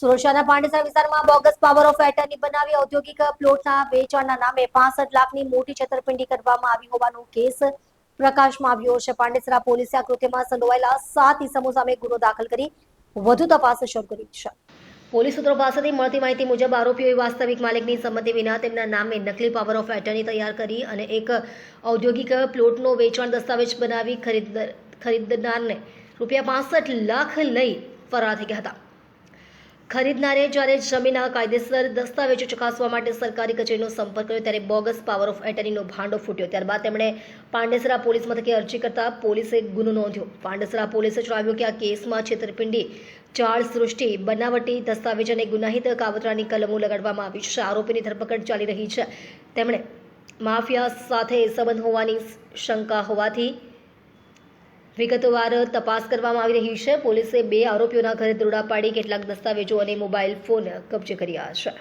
સુરક્ષાના પાંડેસરા વિસ્તારમાં bogus power of attorney બનાવી ઔદ્યોગિક પ્લોટના વેચાણના નામે 65 લાખની મોટી છેતરપિંડી કરવામાં આવી હોવાનો કેસ પ્રકાશમાં આવ્યો છે. પાંડેસરા પોલીસે આ કૃત્યમાં સંડોવાયેલા 7 ઇસમો સામે ગુનો દાખલ કરી વધુ તપાસ શરૂ કરી છે. પોલીસ સૂત્રો પાસેથી મળતી માહિતી મુજબ આરોપીઓએ વાસ્તવિક માલિકની સંમતિ વિના તેમના નામે નકલી પાવર ઓફ એટર્ની તૈયાર કરી અને એક ઔદ્યોગિક પ્લોટનો વેચાણ દસ્તાવેજ બનાવી ખરીદનારને ₹65 લાખ લઈ ફરાર થઈ ગયા હતા. ખરીદનારે જ્યારે જમીનના કાયદેસર દસ્તાવેજો ચકાસવા માટે સરકારી કચેરીનો સંપર્ક કર્યો ત્યારે બોગસ પાવર ઓફ એટર્નીનો ભાંડો ફૂટ્યો. ત્યારબાદ તેમણે પાંડેસરા પોલીસ મથકે અરજી કરતા પોલીસે ગુનો નોંધ્યો. પાંડેસરા પોલીસે જણાવ્યું કે આ કેસમાં છેતરપિંડી, જાળ સૃષ્ટિ, બનાવટી દસ્તાવેજ અને ગુનાહિત કાવતરાની કલમો લગાડવામાં આવી છે. આરોપીની ધરપકડ ચાલી રહી છે. તેમણે માફિયા સાથે સંબંધ હોવાની શંકા હોવાથી વિગતવાર તપાસ કરવામાં આવી રહી છે. પોલીસે 2 આરોપીઓના ઘરે દરોડા પાડી કેટલાક દસ્તાવેજો અને મોબાઈલ ફોન કબજે કર્યા છે.